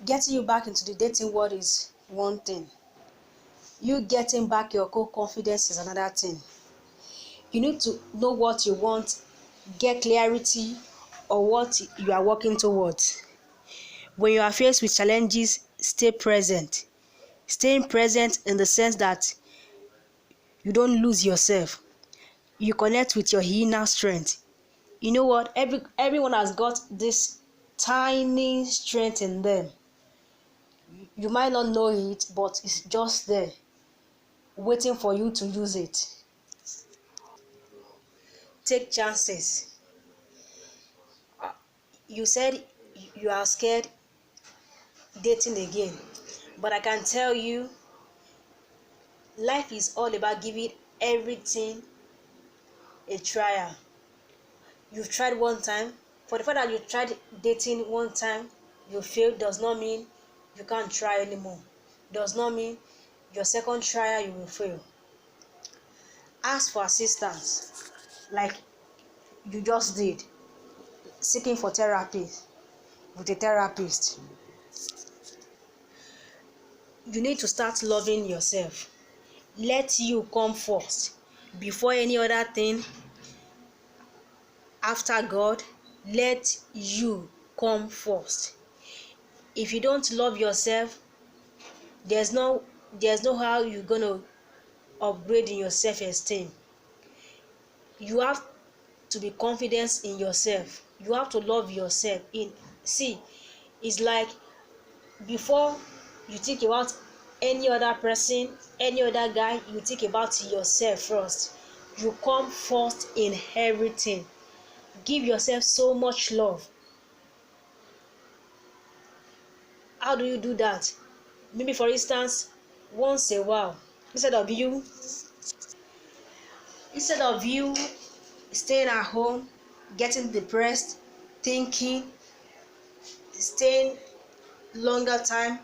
Getting you back into the dating world is one thing. You getting back your confidence is another thing. You need to know what you want, get clarity on what you are working towards. When you are faced with challenges, stay present. Staying present in the sense that you don't lose yourself. You connect with your inner strength. You know what? Everyone has got this tiny strength in them. You might not know it, but it's just there, waiting for you to use it. Take chances. You said you are scared dating again, but I can tell you, life is all about giving everything a trial. You've tried one time. For the fact that you tried dating one time, you failed, does not mean you can't try anymore. Does not mean your second trial you will fail. Ask for assistance, like you just did, seeking for therapy with a therapist. You need to start loving yourself. Let you come first before any other thing. After God, let you come first. If you don't love yourself, there's no how you're gonna upgrade in your self-esteem. You have to be confident in yourself. You have to love yourself. It's like before you think about any other person, any other guy, you think about yourself first. You come first in everything. Give yourself so much love. How do you do that? Maybe for instance, once a while, instead of you staying at home, getting depressed, thinking, staying longer time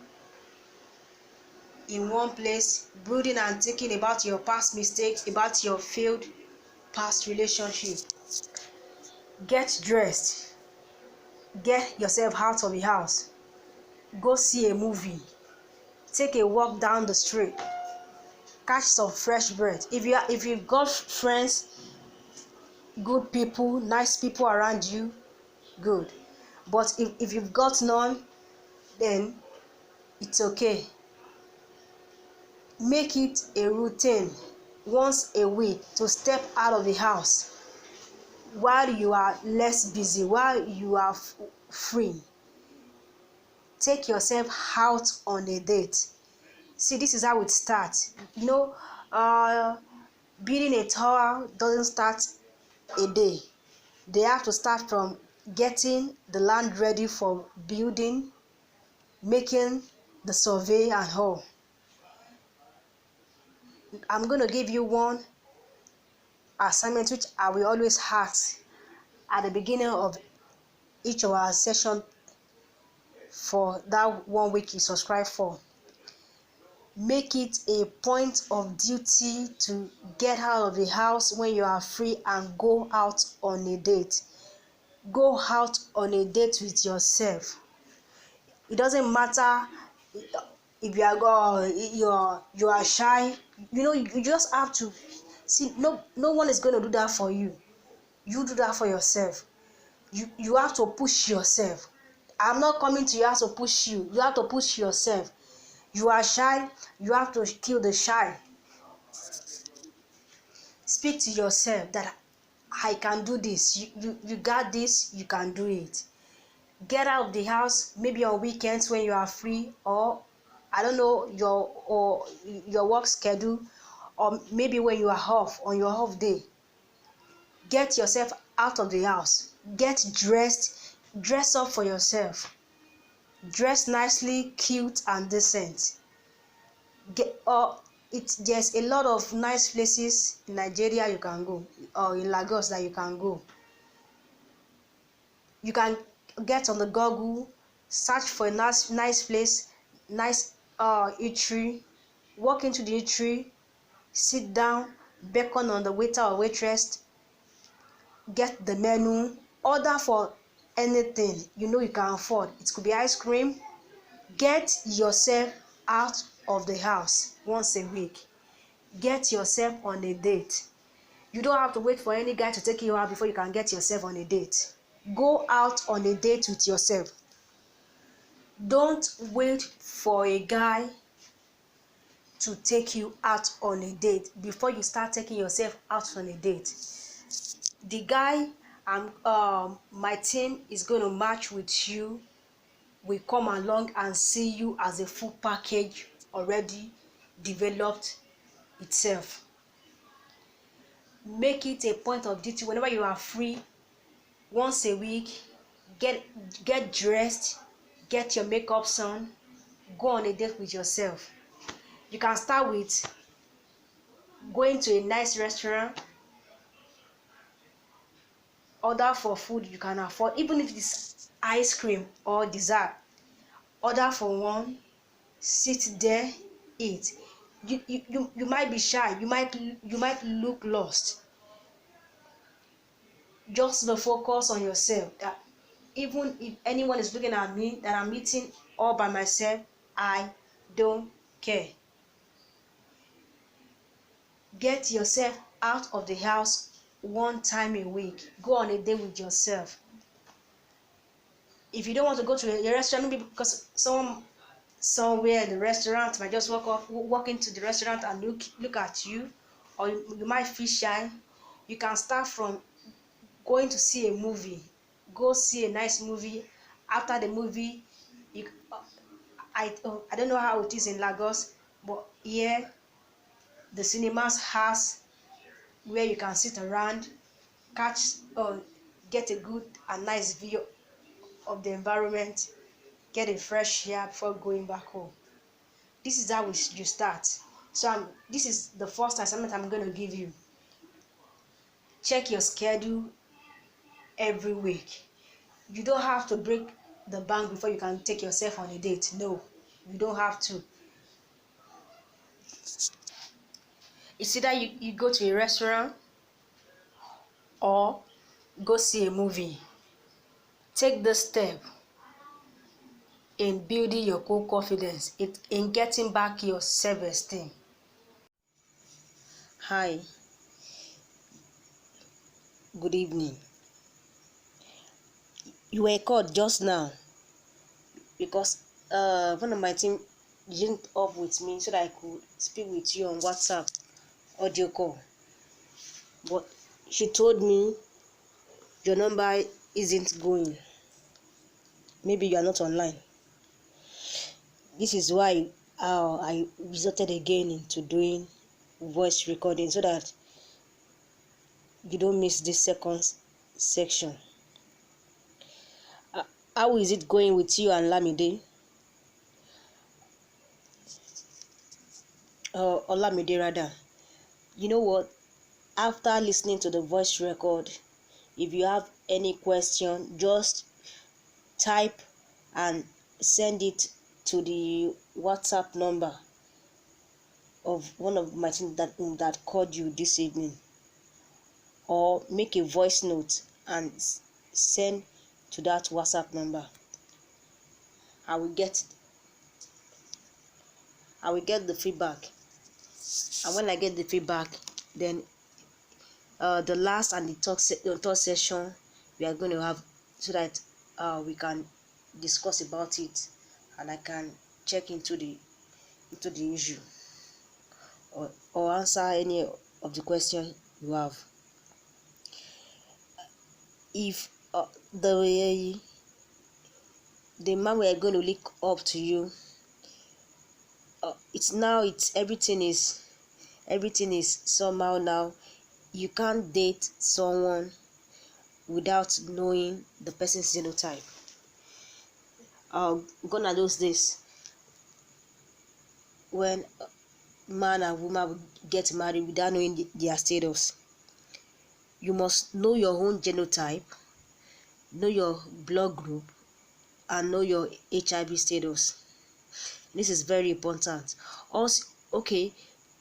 in one place, brooding and thinking about your past mistakes, about your failed past relationship. Get dressed. Get yourself out of the house. Go see a movie. Take a walk down the street. Catch some fresh breath. If you've got friends, good people, nice people around you, good. But if you've got none, then it's okay. Make it a routine once a week to step out of the house while you are less busy, while you are free. Take yourself out on a date. See, this is how it starts. Building a tower doesn't start a day. They have to start from getting the land ready for building, making the survey and all. I'm going to give you one assignment which I will always ask at the beginning of each of our session for that 1 week you subscribe for. Make it a point of duty to get out of the house when you are free and go out on a date. Go out on a date with yourself. It doesn't matter if you are shy. You just have to see. No one is going to do that for you. You do that for yourself. You have to push yourself. I'm not coming to your house to push you. You have to push yourself. You are shy, you have to kill the shy. Speak to yourself that I can do this. You got this, you can do it. Get out of the house, maybe on weekends when you are free, or I don't know your work schedule, or maybe when you are off on your off day. Get yourself out of the house. Get dressed. Dress up for yourself. Dress nicely, cute and decent. There's a lot of nice places in Nigeria you can go, or in Lagos that you can go. You can get on the Google, search for a nice place, nice eatery, walk into the eatery, sit down, beckon on the waiter or waitress, get the menu, order for anything you can afford. It could be ice cream, Get yourself out of the house once a week. Get yourself on a date. You don't have to wait for any guy to take you out before you can get yourself on a date. Go out on a date with yourself. Don't wait for a guy to take you out on a date before you start taking yourself out on a date. The guy and my team is going to match with you. We come along and see you as a full package already developed itself. Make it a point of duty whenever you are free, once a week, get dressed, get your makeup on, go on a date with yourself. You can start with going to a nice restaurant, order for food you can afford, even if it's ice cream or dessert. Order for one, sit there, eat. You might be shy, you might look lost. Just the focus on yourself, that even if anyone is looking at me, that I'm eating all by myself, I don't care. Get yourself out of the house one time a week. Go on a date with yourself. If you don't want to go to a restaurant, maybe because somewhere in the restaurant might just walk into the restaurant and look at you, or you might feel shy, you can start from going to see a movie. Go see a nice movie. After the movie, I don't know how it is in Lagos, but here the cinemas has where you can sit around, catch or get a good and nice view of the environment, get a fresh air before going back home. This is how you start. So this is the first assignment I'm going to give you. Check your schedule every week. You don't have to break the bank before you can take yourself on a date. No, you don't have to. It's either you go to a restaurant or go see a movie. Take the step in building your confidence, in getting back your self-esteem. Hi, good evening. You were called just now because one of my team linked up with me so that I could speak with you on WhatsApp audio call, but she told me your number isn't going. Maybe you are not online. This is why I resorted again into doing voice recording so that you don't miss this second section. How is it going with you and Lamide? Olamide rather. You know what? After listening to the voice record, if you have any question, just type and send it to the WhatsApp number of one of my team that called you this evening, or make a voice note and send to that WhatsApp number. I will get the feedback, and when I get the feedback, then the last and the third session we are going to have, so that we can discuss about it and I can check into the issue or answer any of the questions you have. If the man we are going to link up to you, everything is somehow now. You can't date someone without knowing the person's genotype. Gone are those days when man and woman would get married without knowing their status. You must know your own genotype, know your blood group, and know your HIV status. This is very important. Also, okay,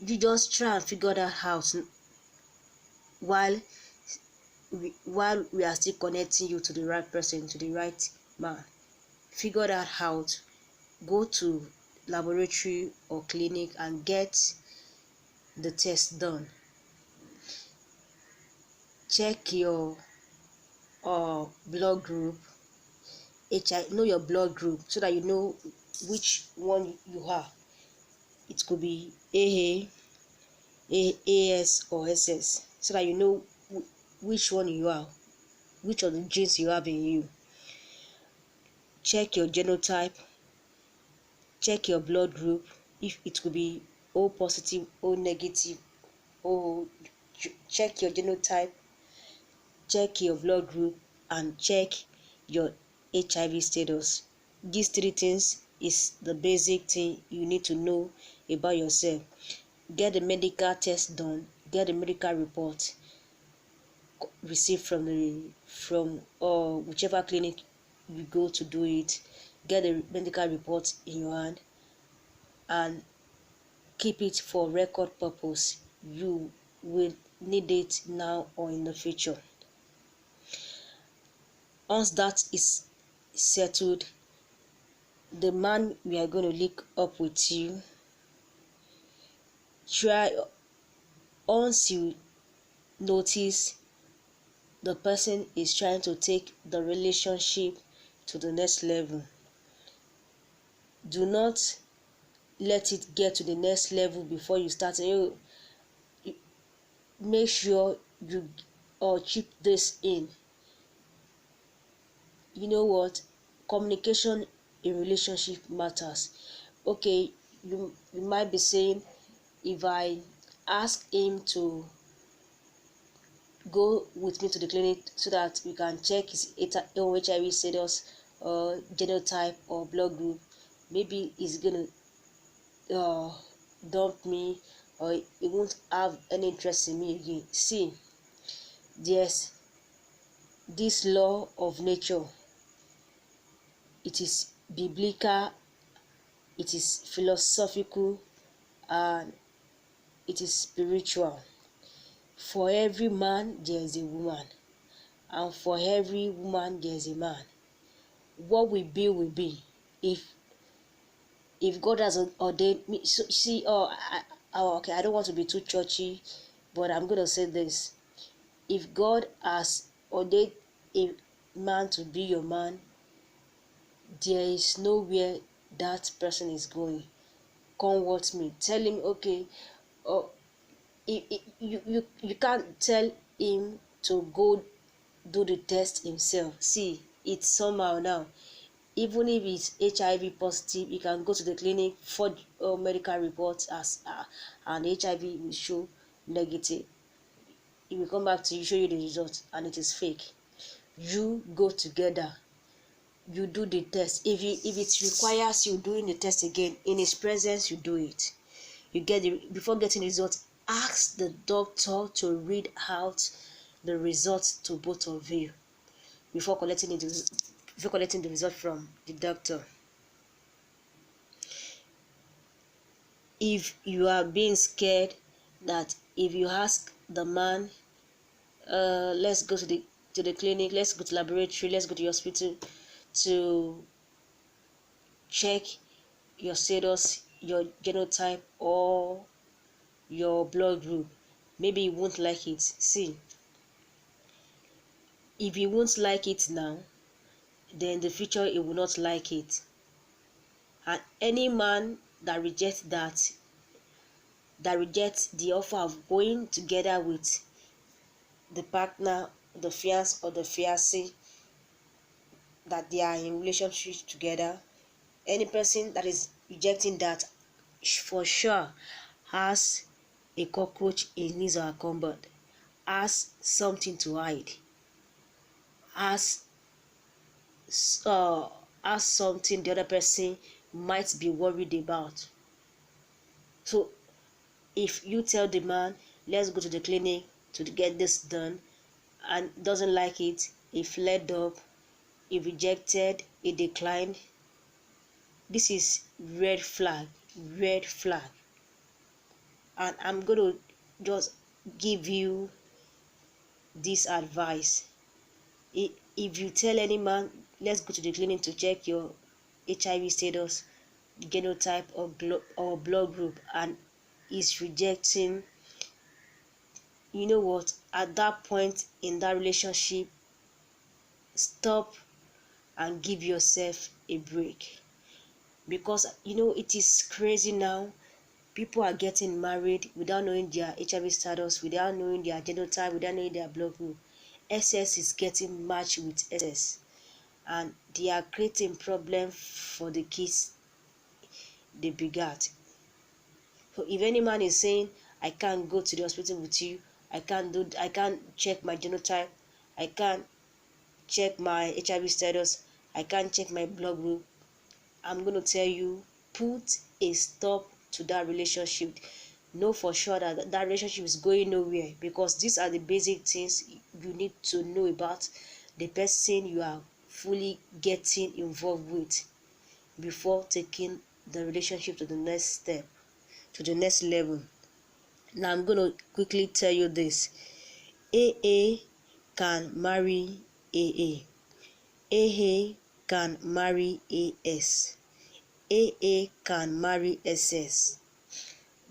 you just try and figure that out while we are still connecting you to the right person, to the right man. Figure that out go to laboratory or clinic and get the test done. Check your blood group. Know your blood group so that you know which one you are. It could be AS or SS, so that you know which one you are, which of the genes you have in you. Check your genotype, check your blood group, if it could be O positive, O negative, or check your genotype, check your blood group, and check your HIV status. These three things is the basic thing you need to know about yourself. Get the medical test done, get the medical report received from whichever clinic you go to do it. Get the medical report in your hand and keep it for record purpose. You will need it now or in the future. Once that is settled, the man we are going to link up with you, try, once you notice the person is trying to take the relationship to the next level, do not let it get to the next level before you start. Make sure you chip this in. You know what? Communication in relationship matters. Okay, you might be saying, if I ask him to go with me to the clinic so that we can check his HIV status or genotype or blood group, maybe he's gonna dump me, or he won't have any interest in me again. See, there's this law of nature. It is biblical, it is philosophical, and it is spiritual. For every man there is a woman, and for every woman there is a man. What will be will be. If God has ordained me, so see, okay, I don't want to be too churchy, but I'm gonna say this: if God has ordained a man to be your man, there is nowhere that person is going. Come what me, tell him, okay, you can't tell him to go do the test himself. See, it's somehow now. Even if it's HIV positive, you can go to the clinic for medical reports as and HIV will show negative. It will come back to you, show you the result, and it is fake. You go together, you do the test. If it requires you doing the test again in his presence, you do it. You get before getting the result, ask the doctor to read out the results to both of you before collecting the result from the doctor. If you are being scared that if you ask the man, let's go to the clinic, let's go to laboratory, let's go to the hospital to check your status, your genotype, or your blood group, maybe you won't like it. See, if you won't like it now, then in the future you will not like it. And any man that rejects the offer of going together with the partner, the fiancé or the fiancée, that they are in relationship together, any person that is rejecting that for sure has a cockroach in his or her cupboard, has something to hide, has has something the other person might be worried about. So if you tell the man, let's go to the clinic to get this done, and doesn't like it, he fled up, he rejected, he declined, this is red flag. And I'm going to just give you this advice. If you tell any man, let's go to the clinic to check your HIV status genotype or blood group and is rejecting, you know what, at that point in that relationship, stop and give yourself a break. Because it is crazy now. People are getting married without knowing their HIV status, without knowing their genotype, without knowing their blood group. SS is getting matched with SS, and they are creating problem for the kids they begat. So if any man is saying, I can't go to the hospital with you, I can't check my genotype, I can't check my HIV status, I can't check my blood group, I'm going to tell you, put a stop to that relationship. Know for sure that that relationship is going nowhere, because these are the basic things you need to know about the person you are fully getting involved with before taking the relationship to the next step, to the next level. Now I'm going to quickly tell you this. AA can marry AA. AA can marry AS. AA can marry SS.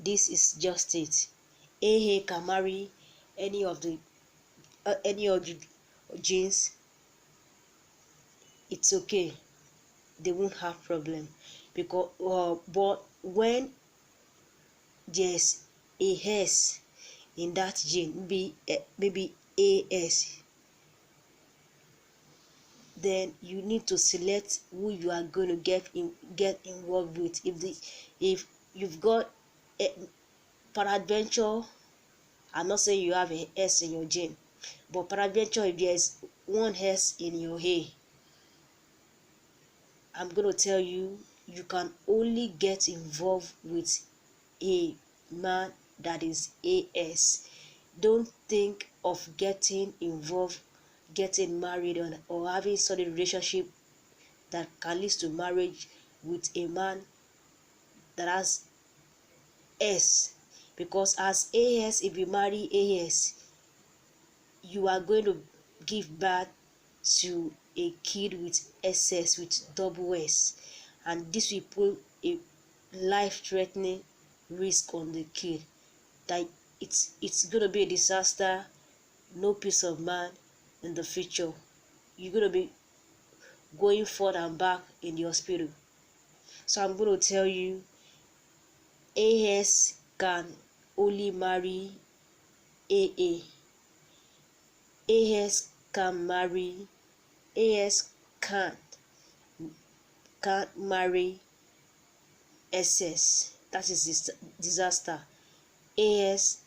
This is just it. AA can marry any of the genes. It's okay. They won't have problem, because but when there's a S in that gene, maybe AS, then you need to select who you are going to get involved with. If you've got peradventure, I'm not saying you have an S in your gene, but peradventure, if there's one S in your hair, I'm going to tell you, you can only get involved with a man that is AS. Don't think of getting involved, getting married, or having solid relationship that can lead to marriage with a man that has S. Because as AS, if you marry AS, you are going to give birth to a kid with SS, with double S, and this will put a life-threatening risk on the kid, that it's going to be a disaster, no peace of mind in the future. You're going to be going forward and back in the hospital. So I'm going to tell you, AS can only marry AA. AS can marry, AS can't marry SS. That is disaster. AS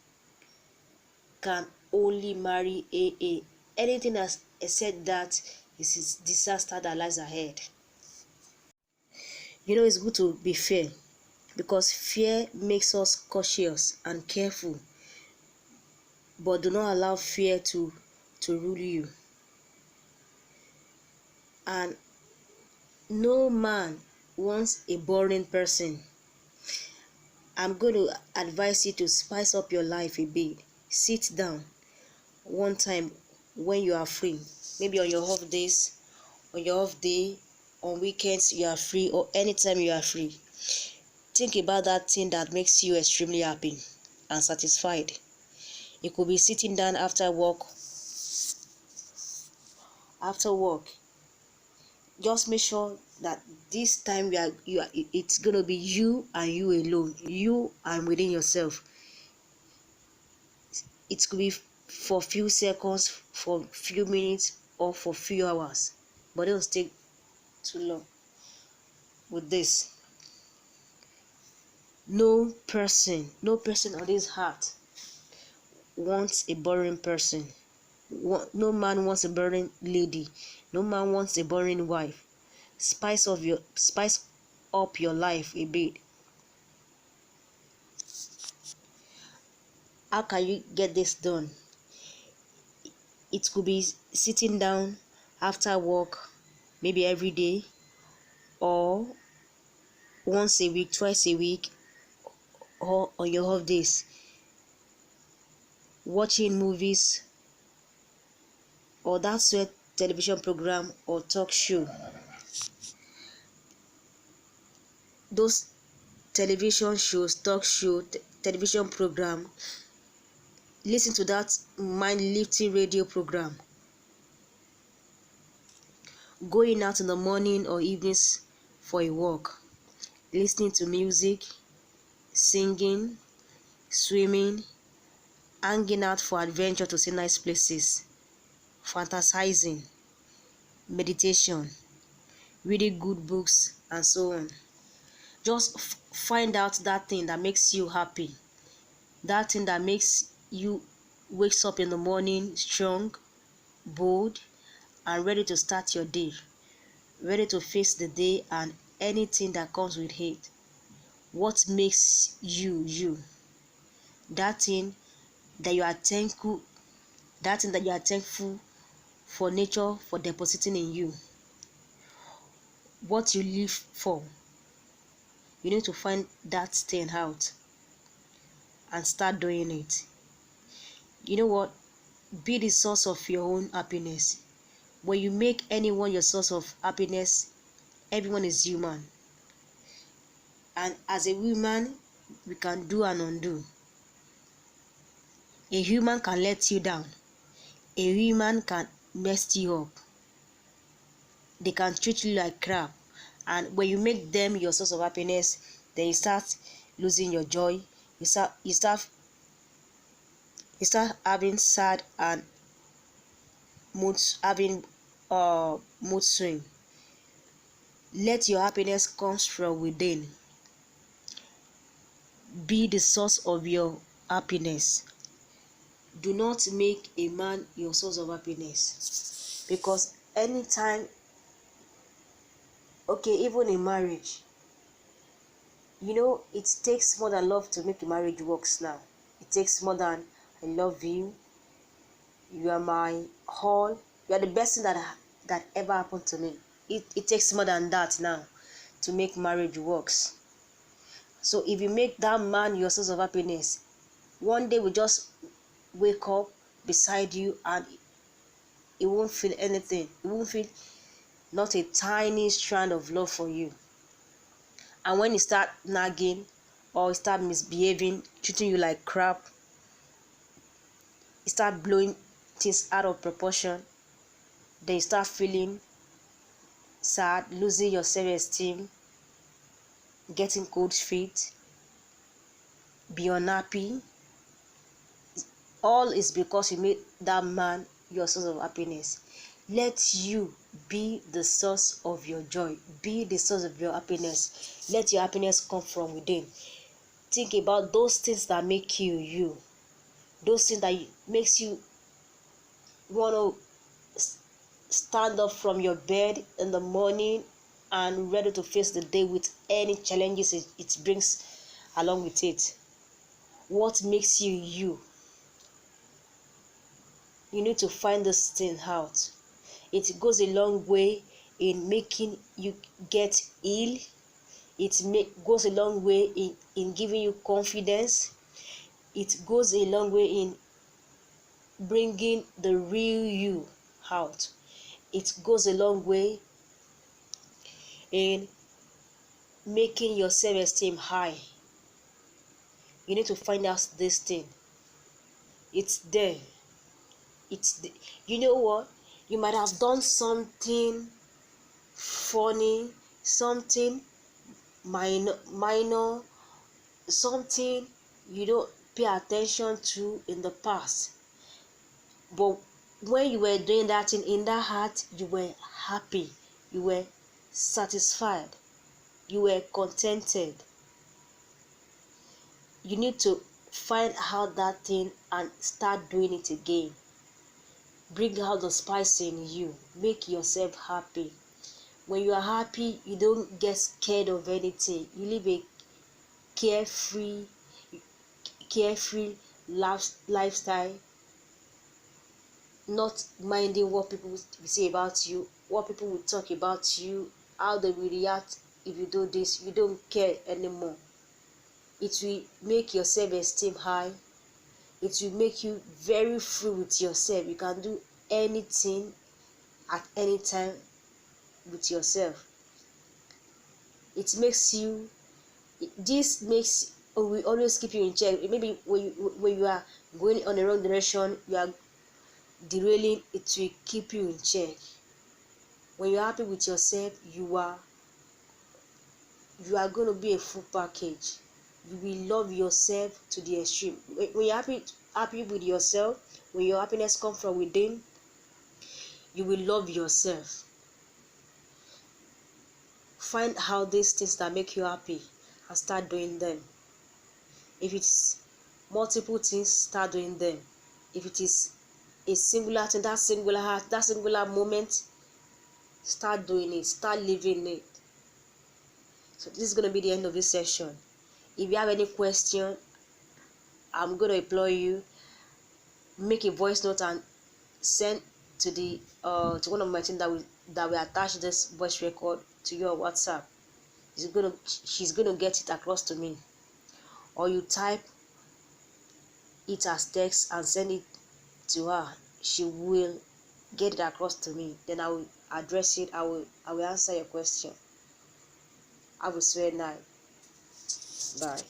can only marry AA. Anything else except that is disaster that lies ahead. It's good to be fair, because fear makes us cautious and careful, but do not allow fear to rule you. And no man wants a boring person. I'm going to advise you to spice up your life a bit. Sit down one time when you are free, maybe on your off days, on your off day, on weekends you are free, or anytime you are free. Think about that thing that makes you extremely happy and satisfied. It could be sitting down after work. Just make sure that this time it's gonna be you and you alone, you and within yourself. It could be for few seconds, for few minutes, or for few hours, but don't take too long with this. No person on this earth wants a boring person. No man wants a boring lady. No man wants a boring wife. Spice up your life a bit. How can you get this done? It could be sitting down after work, maybe every day, or once a week, twice a week, or on your off days, watching movies or that sweet television program or talk show. those television shows, talk show, television program. Listen to that mind-lifting radio program. Going out in the morning or evenings for a walk, listening to music, singing, swimming, hanging out for adventure to see nice places, fantasizing, meditation, reading good books, and so on. Just find out that thing that makes you happy, that thing that makes you wakes up in the morning strong, bold, and ready to start your day, ready to face the day and anything that comes with it. What makes you you? That thing that you are thankful, for nature for depositing in you. What you live for. You need to find that thing out and start doing it. You know what? Be the source of your own happiness. When you make anyone your source of happiness, everyone is human. And as a human, we can do and undo. A human can let you down. A human can mess you up. They can treat you like crap. And when you make them your source of happiness, then you start losing your joy. You start having sad and mood swing. Let your happiness come from within. Be the source of your happiness. Do not make a man your source of happiness, because anytime, okay, even in marriage, it takes more than love to make a marriage works now. It takes more than I love you, you are my all, you are the best thing that ever happened to me. It takes more than that now to make marriage works. So if you make that man your source of happiness, one day we just wake up beside you and he won't feel anything. He won't feel not a tiny strand of love for you. And when he start nagging or he start misbehaving, treating you like crap, he start blowing things out of proportion, then you start feeling sad, losing your self-esteem, getting cold feet, be unhappy. All is because you made that man your source of happiness. Let you be the source of your joy. Be the source of your happiness. Let your happiness come from within. Think about those things that make you you. Those things that makes you want to stand up from your bed in the morning and ready to face the day with any challenges it brings along with it. What makes you you? You need to find this thing out. It goes a long way in making you get ill. Goes a long way in giving you confidence. It goes a long way in bringing the real you out. It goes a long way in making your self-esteem high. You need to find out this thing. It's there. You know what? You might have done something funny, something minor, something you don't pay attention to in the past. But when you were doing that thing, in that heart, you were happy, you were satisfied, you were contented. You need to find out that thing and start doing it again. Bring out the spice in you. Make yourself happy. When you are happy, you don't get scared of anything. You live a carefree lifestyle, not minding what people will say about you, what people will talk about you, how they will react if you do this. You don't care anymore. It will make your self-esteem high. It will make you very free with yourself. You can do anything at any time with yourself. It makes you This makes will always keep you in check. Maybe when you are going on the wrong direction, you are derailing, it will keep you in check. When you're happy with yourself, you are going to be a full package. You will love yourself to the extreme. When you're happy with yourself, when your happiness comes from within, you will love yourself. Find out these things that make you happy and start doing them. If it's multiple things, start doing them. If it is a singular thing, that singular moment, start doing it, start living it. So this is going to be the end of this session. If you have any question, I'm going to employ you, make a voice note and send to the to one of my team that will attach this voice record to your WhatsApp. She's gonna get it across to me, or you type it as text and send it to her. She will get it across to me. Then I will address it. I will answer your question. I will swear now. Bye.